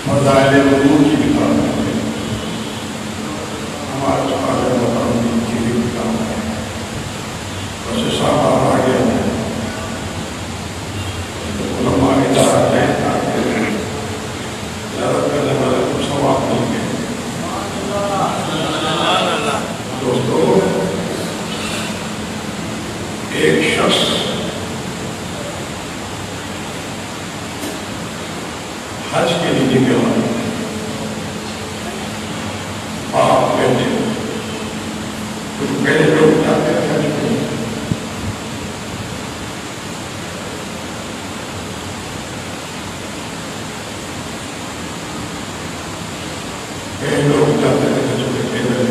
فضائل وضو کی کتاب ہے، ہمارے سارے مقامی کی بھی کتاب ہے، ویسے صاحب آ گیا ہے علماء ادارہ ہیں تاکہ زیادہ کرنے والے کو ثواب مل گئے۔ دوستو، ایک شخص حج کے لیے گیا، باپ بیٹے کچھ پہلے لوگ جاتے ہیں حج کے لیے، پہلے لوگ جاتے ہیں حج کے لیے،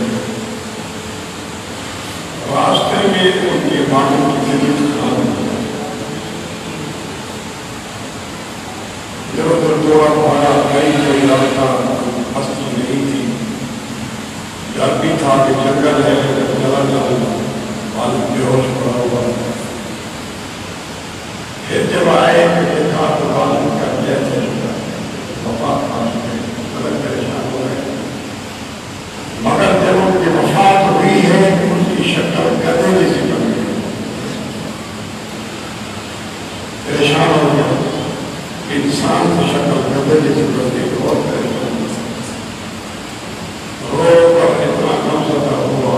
راستے میں ان کے مالوں کی طبیعت خراب ہو گئی، ادھر ادھر دورہ پایا، کئی کوئی راستہ بستی نہیں تھی، ڈر بھی تھا کہ جنگل ہے چلا جاؤ، معلوم بے ہوش پڑا ہوا۔ پھر جب آئے کہ دیکھا تو معلوم کر دیا وفات پا چکے، بڑے پریشان ہو گئے، مگر جب ان کی وفات ہوئی ہے ان کی شکل گدھے جیسی بن گئی، پریشان ہو گیا، انسان کی شکل گدھے جیسی بن گئی، بہت پریشان رو کر اتنا غمزدہ ہوا،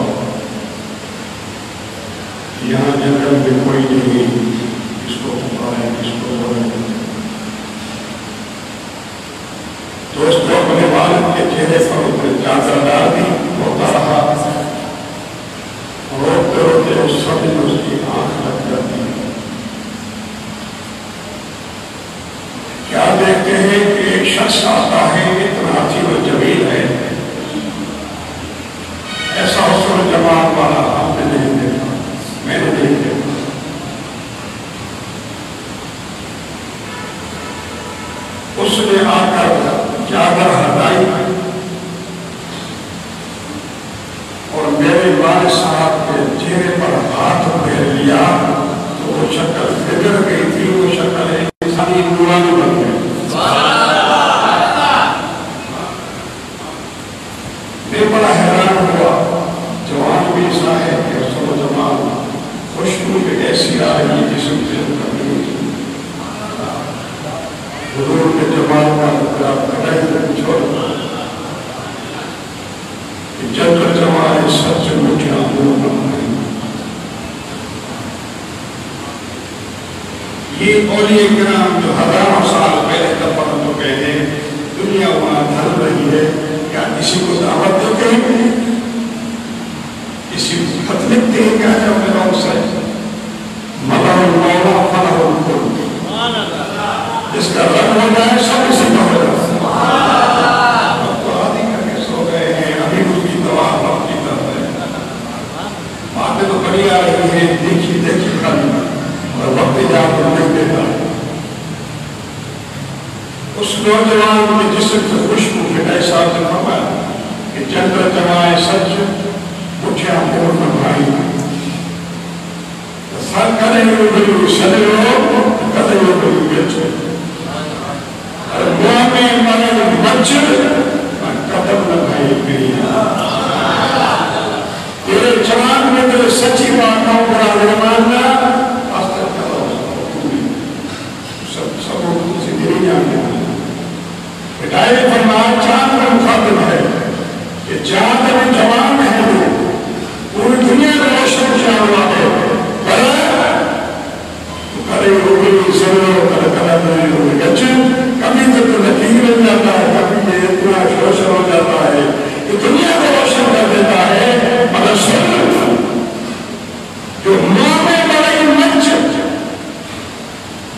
یہاں جنگل میں کوئی نہیں جس کو پکارے جس کو بولے۔ دوستوں، اپنے والد کے چہرے پر اپنے چادر ڈال دی، روتا رہا، روتے روتے اس سب میں اس کی آنکھ لگ جاتی۔ کیا دیکھتے ہیں کہ ایک شخص آتا ہے، اتنا عظیم و جمیل ہے، ایسا حسن و جمال والا آپ نے نہیں دیکھا، میں نے نہیں دیکھا۔ اس نے آ کر چادر ہٹائی اور میرے والد صاحب کے چہرے پر ہاتھ پھیر لیا تو وہ شکل بگڑ گئی تھی، وہ شکل انسانی نورانی بن گئی۔ میں بڑا حیران ہوا، جوان بھی ایسا ہے کہ حسن و جمال، خوشبو بھی ایسی آ رہی جسم سے کبھی حضور کے جمال کا کڑائی سے چھوڑ کہ جب تک جمال سچ مجھے آمون بنائیں۔ یہ اولیاء کرام جو ہزاروں سال پہلے دفن ہو گئے ہیں، دنیا وہاں ڈھل رہی ہے، کیا کسی کو دعوت دیتے ہیں؟ کسی کو خط لکھتے ہیں کیا جب میرا اسے مدر المولا فلح الکل، جس کا رنگ ہو جائے سب اسی کا ہو جائے۔ اب تو آدھی کر کے سو گئے ہیں، ابھی اس کی دوا وقت کی طرف ہے، باتیں تو بڑی آ رہی ہیں، دیکھی دیکھی کھانی اور وقت جاب نہیں دیتا۔ اس نوجوان کے جسم سے خوشبو کے ایسا سے فرمایا کہ چندر جمائے سچ مجھے آمور بنائی، سر کرے ہوئے بلو سنے ہو کرے ہوئے بلو بیچے، میں مرے بچ قدم لگائی گئی، تیرے جوان میں تیرے سچی باتوں پر آگرماننا آستر کرو سب سے گری جانے ہدایت فرمان چاند کا مخاطب ہے کہ چاند میں جوان ہے، پوری دنیا میں روشن کیا ہوا ہے، کرے ہوئے ضرور کرے ہوئے گچے، کبھی تو نتیج مل جاتا ہے، کبھی یہ اتنا روشن ہو جاتا ہے کہ دنیا کو روشن کر دیتا ہے، مگر سن جو ماں میں بڑی منچ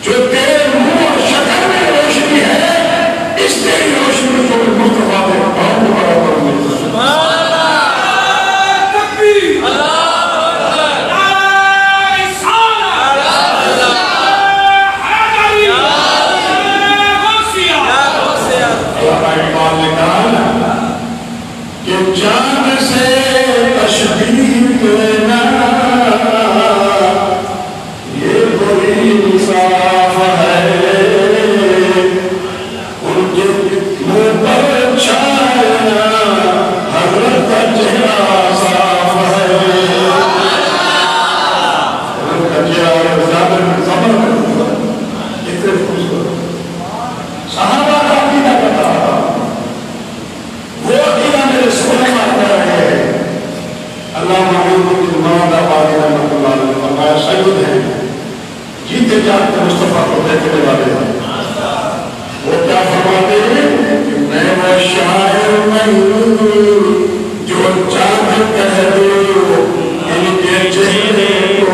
جو تیرے منہ اور شکل میں روشنی ہے، اس تیری روشنی کو مصطفیٰ دے بہت بڑا کروں چاند سے تشبیہ لینا یہ بڑی انصاف ہے، ان کے منہ دیکھنے والے ہیں. وہ کیا فرماتے ہیں کہ میں وہ شاعر نہیں ہوں جو چاند کہہ دو ان کے چہرے کو.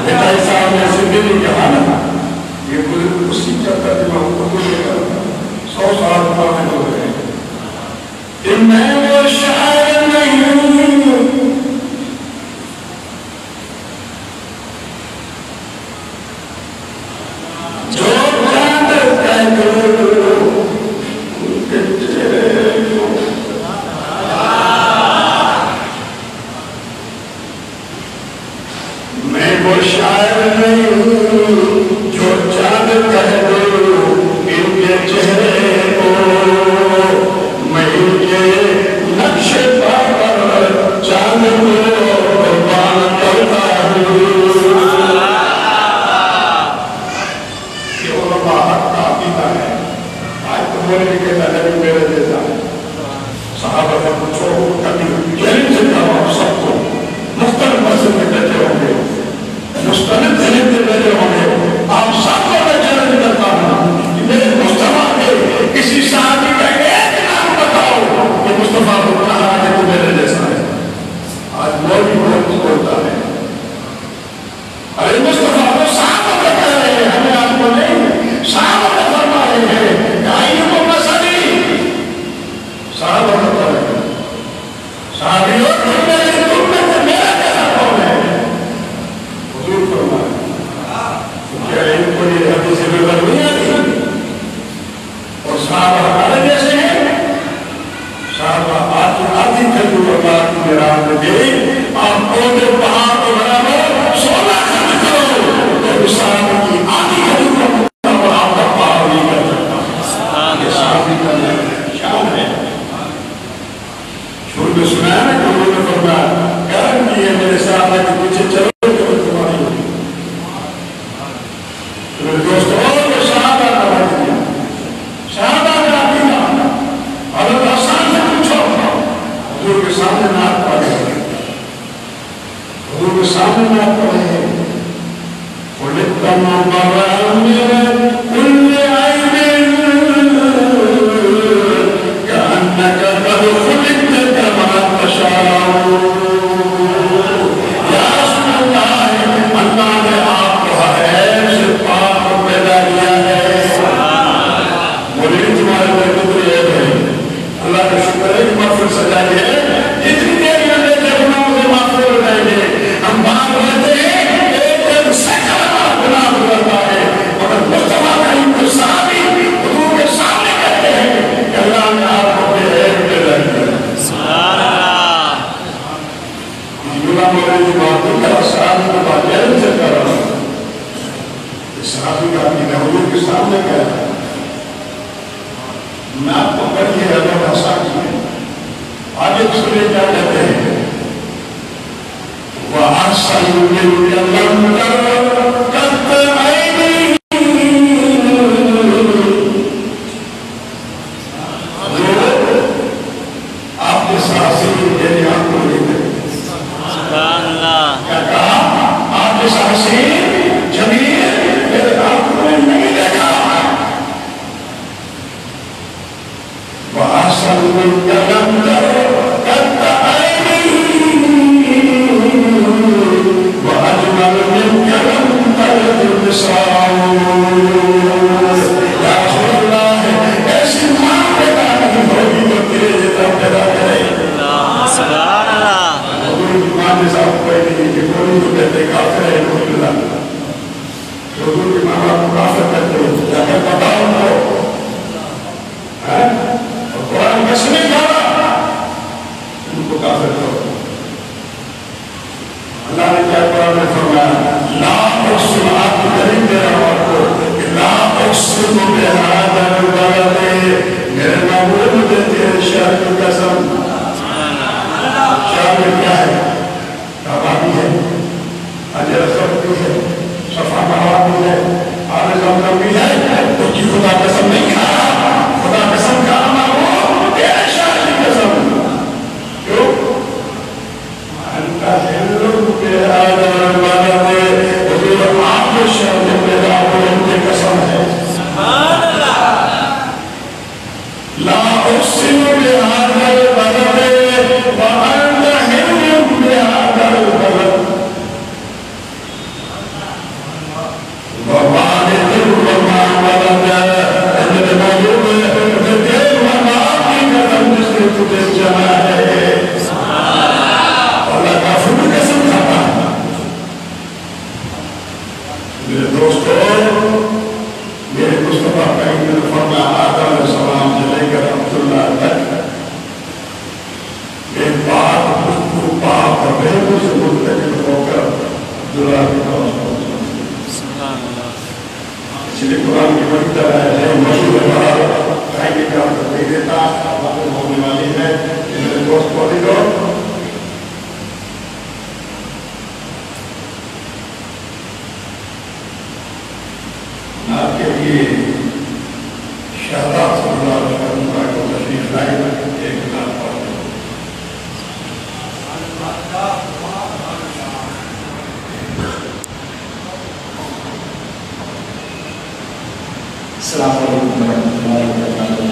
بیٹا صاحب نے زندگی کہا نا یہ کوئی اسی چکر میں اردو لے کر 100 سال پرانے ہو گئے کہ میں وہ شاعر نہیں ہوں جو چاند کہہ دو ان کے چہرے کو. میں وہ شاعر نہیں ہوں جو چاند کہہ دو ان کے چہرے کو. میں ان کے نقش پا کر چاند کو قربان کرتا ہوں. یہ علماء حق کا عقیدہ ہے. آج تو بولنے کے نظر میرے جیسا ہے. صحابہ کا پوچھو کبھی چیلنج کرو آپ سب کو مختلف مسئلے میں بیٹھے ہوں گے مستند ذہن میں بیٹھے ہوں گے. آپ سب کو میں چیلنج کرتا ہوں کہ میرے مصطفیٰ کے کسی صحابی کا ایک نام بتاؤ کہ مصطفیٰ کو کہا کہ تو میرے جیسا ہے. آج مولوی بہت بولتا ہے ارے مصطفیٰ کو صحابہ کا کہہ رہے ہیں ہمیں آپ کو نہیں. صحابہ کا فرما رہے ہیں کہ آئیے کو مسئلہ صحابہ کا کہہ رہے ہیں صحابیوں تم میں سے میرا کہنا کون ہے. حضور فرمائے کیا ان کو یہ حدیث نظر نہیں آتی اور صحابہ ہمارے جیسے ہیں. صحابہ آتی کھجور اللہ کی میراث میں دے آپ کو پہاڑ کو برابر سونا خرچ کرو تو صحابہ کی آدھی کھجور اور آپ کا پہاڑ نہیں کر سکتا. یہ صحابی کا شان ہے. شروع میں سنا ہے کہ انہوں نے فرمایا کرم کیے میرے صحابہ کے پیچھے چلو جو تمہاری ہوگی. میرے دوستوں کو صحابہ کا بات کیا صحابہ کا عقیدہ حضرت حسن سے پوچھو حضور کے سامنے نعت پڑھے حضور کے سامنے نعت پڑھے خلقت مبرأ من كل عيب كأنك قد خلقت كما تشاء. یا رسول اللہ نے آپ کو ہر عیب سے پاک پیدا کیا ہے. مجھے تمہارے میں کتنی عیب ہے. اللہ کا شکر ہے کہ مغفر سجائے ہے جتنی دیر میں میرے گناہوں سے مغفر ہو جائیں گے. ہم باہر رہتے ہیں ایک دن سینکڑوں گناہ کرتا ہے مگر مصطفیٰ کریم کے صحابی حضور کے سامنے کہتے ہیں کہ اللہ نے آپ کو بے عیب پیدا کیا. سبحان اللہ. اللہ مولوی کی بات نہیں کر رہا صحابی کی بات جہل سے کر رہا ہوں. صحابی کا عقیدہ حضور کے سامنے کہہ رہا ہے. میں آپ کو پڑھیے حضرت حسن کی آگے سنے کیا کہتے ہیں وَأَحْسَنُ مِنْكَ لَمْ تَرَ قَطَّ عَيْنِي. آپ کے ساتھ سے میری آنکھ کو لے گئے. سبحان اللہ. کیا کہا آپ کے ساتھ سے جمیل میرے آنکھ کو نہیں دیکھا. وَأَحْسَنُ مِنْكَ لَمْ تَرَ قَطَّ عَيْنِي وَأَجْمَلُ مِنْكَ لَمْ تَلِدْ النِّسَاءُ. یا رسول اللہ ایسی ماں پیدا نہیں ہوگی جو تیرے جیسا پیدا کرے. سبحان اللہ. حضور کی ماں جیسا کوئی نہیں کہ کوئی تو کہتے کافر ہے نعوذ باللہ. حضور کی ماں باپ کو کافر کہتے ہیں جا کر بتاؤ ان کو. قرآن قسمیں کھا مصطفیٰ کریم نے فرمایا آدم علیہ السلام سے لے کر عبداللہ تک بے بات گفتگو پاک اور بےبو سے منتقل ہو کر عبداللہ کے پاس پہنچا. اس لیے قرآن کی بڑی طرح ہے مشہور بات کہیں کا نہیں دیتا معلوم ہونے والی ہے کہ میرے دوست پڑھی دو آپ کے لیے شہزاد صلی اللہ علیہ وسلم کو تشریف لائی ایک نام پڑھ دو. السلام علیکم ورحمۃ اللہ وبرکاتہ.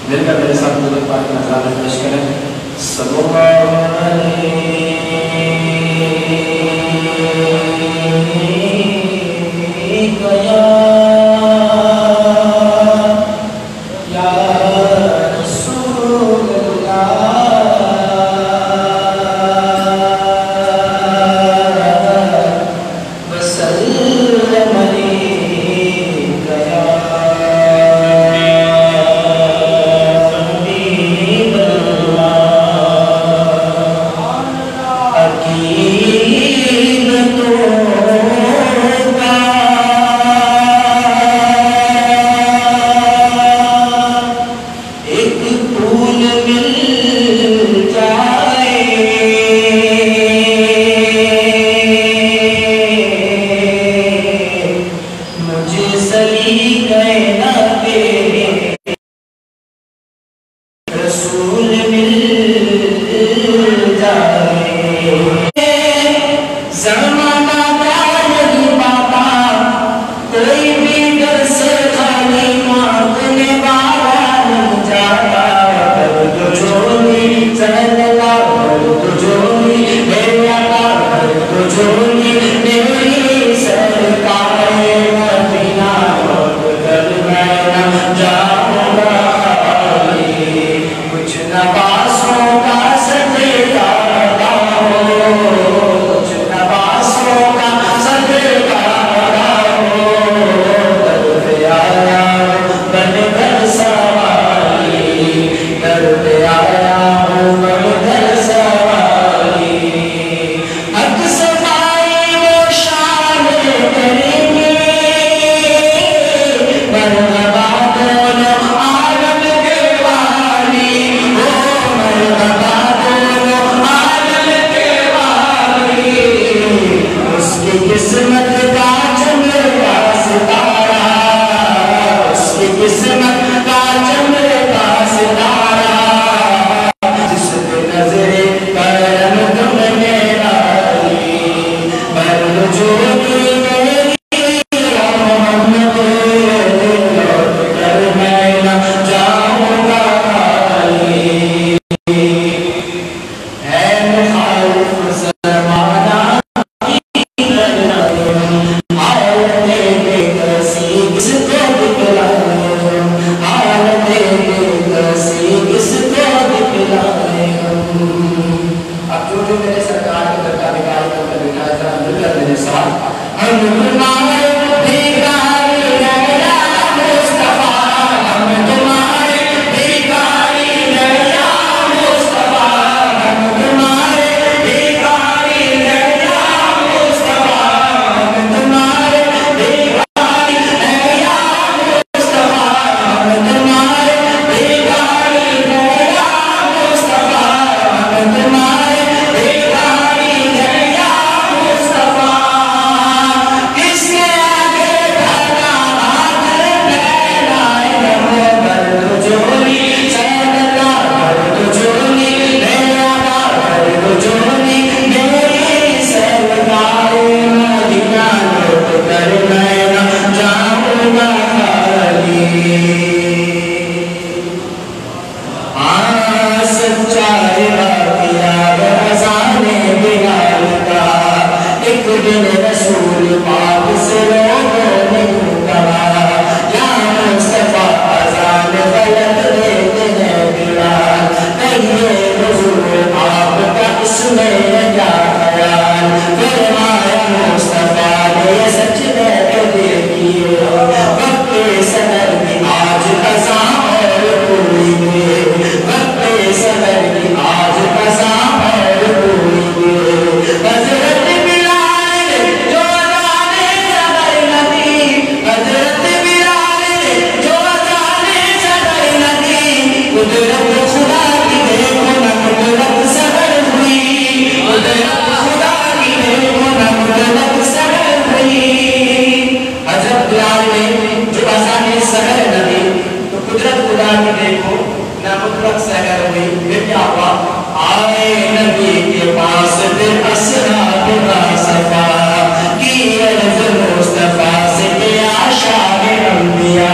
مل کر میرے ساتھ درود پاک کی نظارت پیش کریں. صلی اللہ علیہ یا رسول اللہ وسلم علیک یا حبیب اللہ. عقیدتوں کا ایک پھول مل جائے مجھے سلیقہ نبی رسول مل جائے. زمانہ نہیں پاتا کوئی بھی در سے خالی مانگنے والا نہیں جاتا. درد جھولی زندگا درد جھولی میرے آقا درد جھولی میری سرکار مدینہ لوٹ کر میں نہ جاؤں گا خالی. کچھ نوازوں کا صدقہ لگاؤ کچھ نوازوں کا صدقہ لگاؤ. درد آیا بن کر سوالی درد آیا بن کر سوالی. حق صفائی وہ شان کریں گے مرحبا دونوں عالم کے والی ہو مرحبا دونوں عالم کے والی. اس کی قسمت کا چمکا ستارہ اس کی قسمت کا چمکا ستارہ جس پہ نظر کرم تم نے ڈالی. برد جھولی میری محمد لوٹ کر میں نہ جاؤں گا خالی. اے مخالف زمانہ کی لڑائیوں حالت بے کسی کس کو دکھلائیں حالت بے کسی کس کو دکھلائیں. اب جو میرے سرکار کے درگاہ نگاہ کو کر بٹھا ذرا مل کر میرے ساتھ ہم تمہارے بھیکاری نیا مصطفیٰ ہم تمہارے بھیکاری نیا مصطفیٰ ہم تمہارے بھیکاری نیا مصطفیٰ ہم تمہارے بھیکاری نیا مصطفیٰ ہم تمہارے بھیکاری نیا مصطفیٰ ہم تمہارے بھیکاری نیا مصطفیٰ. کس کے آگے بھلا ہاتھ پھیلائے رہو درد جھولی صدقہ درد جھولی میرا درد جھولی میری سرکار مدینہ لوٹ کر میں نہ جاؤں گا خالی. سچائی باقیہ رضانے بلال کا ایک دن رسول پاک سے لوگوں نے کہا یا مصطفیٰ اذان غلط دیتے ہیں بلال. کہیے حضور آپ کا اس میں کیا خیال. فرمایا مصطفیٰ نے سچ میں تو دیکھیے وقت وقت سحر ہوئی پھر کیا ہوا آئے نبی کے پاس پھر اصحاب صفا کی عرض مصطفیٰ سے کیا شان انبیاء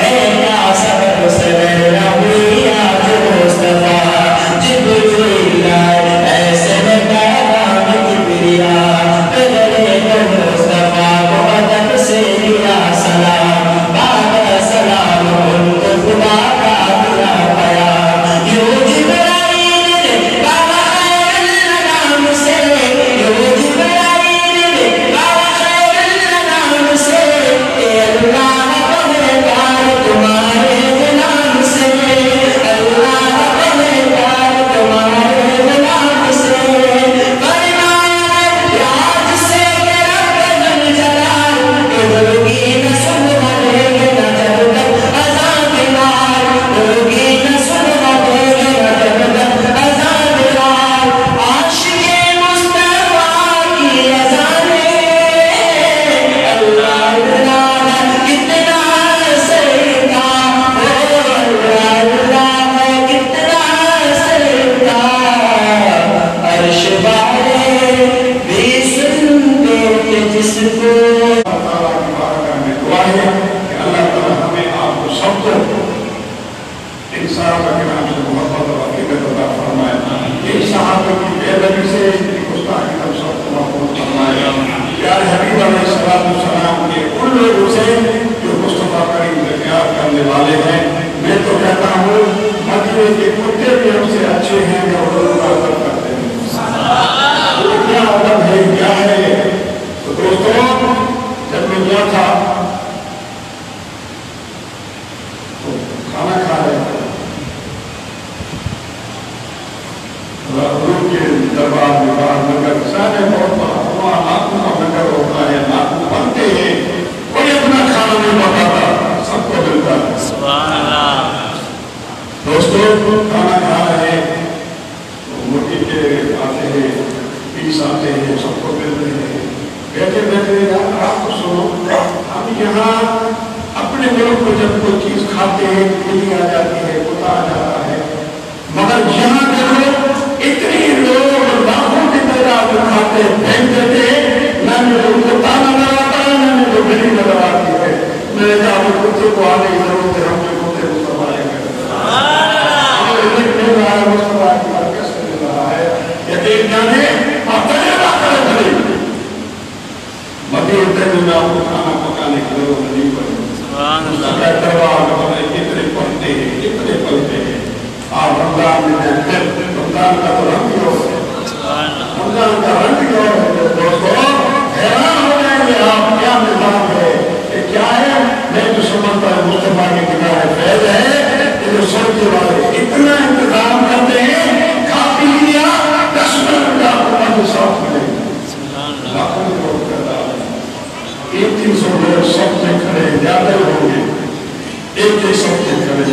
اے کیا صبر سویرا ہوئی آج مصطفیٰ جبریل ایسے میں پیغام کبریا پہلے تو مصطفیٰ کو ادب سے لیا سلام بعد سلام ان کو خدا کا دیا پیام یوں جبرائیل بابا خیر الانام سے یوں جبرائیل بابا خیر الانام سے اے اللہ ہمیں پیار تمہارے نام سے اللہ ہمیں پیار تمہارے نام سے فرمایا یاد سے میرا بدل جلال ہوگی نہ سنوا دے گا جب تک اذان بلال ہوگی نہ سنوا دے گا جب تک اذان بلال عاشق مصطفیٰ کی اذان اللہ اللہ کتنا سیدہ اللہ کتنا سیدہ عرش والے بھی سنتے تھے جس کو تعالیٰ کی بارگاہ میں دعا ہے کہ اللہ تعالیٰ ہمیں آپ کو سب کو ان صحابہ کے نام سے محبت اور عقیدت عطا فرمائے ان صحابہ کی بے ادبی سے ان کی گستاخی ہم سب کو محفوظ فرمائے پیارے حبیب علیہ السلام کے ان لوگوں سے جو مصطفیٰ کریم سے پیار کرنے والے ہیں میں تو کہتا ہوں مدینے کے کتے بھی ہم سے اچھے ہیں جو لوگوں کا ادب کرتے ہیں وہ کیا ادب ہے کیا ہے تو دوستوں جب میں گیا تھا تو کھانا کھا رہے تھے حضور کے دربار میں باہر نگر سارے بہت بڑا وہاں لاکھوں کا نگر ہوتا ہے لاکھوں بنتے ہیں کوئی اپنا کھانا نہیں پکاتا سب کو ملتا ہے سبحان اللہ دوستوں کھانا کھا رہے ہیں مرغی کے آتے ہیں پیس آتے ہیں سب کو مل رہے ہیں بیٹھے بیٹھے یار آپ کو سنو ہم یہاں اپنے ملک کو جب کوئی چیز کھاتے ہیں بلی آ جاتی ہے کتا آ جاتا ہے مگر یہاں دیکھو اتنی لوگ لاکھوں کی تعداد میں کھاتے ہیں پھینک دیتے ہیں نہ میرے کتا نظر آتا ہے نہ میرے بلی نظر آتی ہے میرے کہا وہ کتے کو آنے کی ضرورت ہے ہم جو کتے کو سنبھالیں گے مل رہا ہے مصطفیٰ کی برکت سے مل رہا ہے یقین جانے آپ تجربہ کریں بھائی مدینہ تک میں آپ کو کھانا پکانے کی ضرورت نہیں پڑی اس کا دربار میں کتنے پڑھتے ہیں کتنے پڑھتے ہیں آپ رمضان میں دیکھتے رمضان کا تو رنگ ہی اور ہے رمضان کا رنگ ہی اور ہے دوستوں حیران ہو جائیں گے آپ کیا نظام ہے یہ کیا ہے میں جو سمجھتا ہے مصطفیٰ کی کتاب فیض ہے یہ جو سڑکے والے اتنا انتظام کرتے ہیں کھا پی لیا 10 منٹ کا آپ صاف ملے گا لاکھوں لوگ کرتا ہے 300 لوگ سب میں کھڑے زیادہ ہوں گے ایک ایک سب میں کھڑے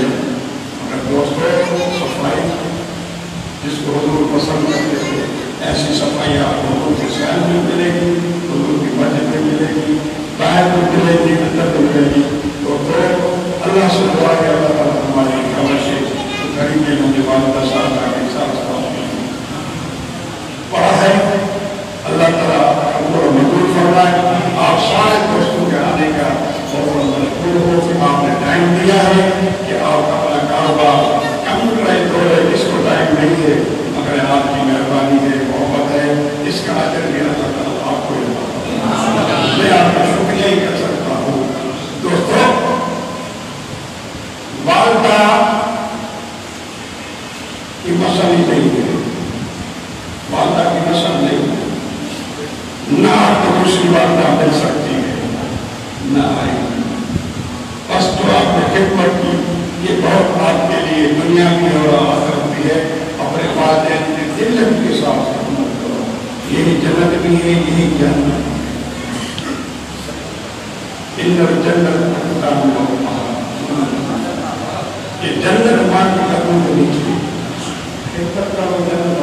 مگر دوستوں صفائی جس کو حضور پسند کرتے تھے ایسی صفائی آپ کو حضور کے سیل میں ملے گی حضور کی مسجد میں ملے گی باہر میں ملے گی اندر میں ملے گی تو اللہ سے دعا کہ اللہ تعالیٰ ہماری خواہش غریب کے مجھے والدہ صاحب کا احساس پڑھا ہے اللہ تعالیٰ قبول و منظور فرمائے آپ سارے دوستوں کے آنے کا بہت مجبور ہو کہ آپ نے ٹائم دیا ہے کہ آپ اپنا کاروبار کم کریں توڑے اس کو ٹائم نہیں ہے مگر آپ کی مہربانی ہے محبت ہے اس کا اجر بھی اللہ تعالیٰ آپ کو میں آپ کا شکریہ ہی کر سکتا ہوں دوستوں والدہ کی مسئلہ نہیں ہے والدہ کی نسل نہیں ہے نہ آپ کو دوسری والدہ مل سکتی ہے نہ آئی بس جو آپ نے خدمت کی یہ بہت آپ کے لیے دنیا کی اور آخرت بھی ہے اپنے والدین کے دل کے ساتھ خدمت کرو یہی جنت بھی ہے یہی جنت ان جنت یہ جنت ماں کی قدموں کے نیچے خدمت کرو جنت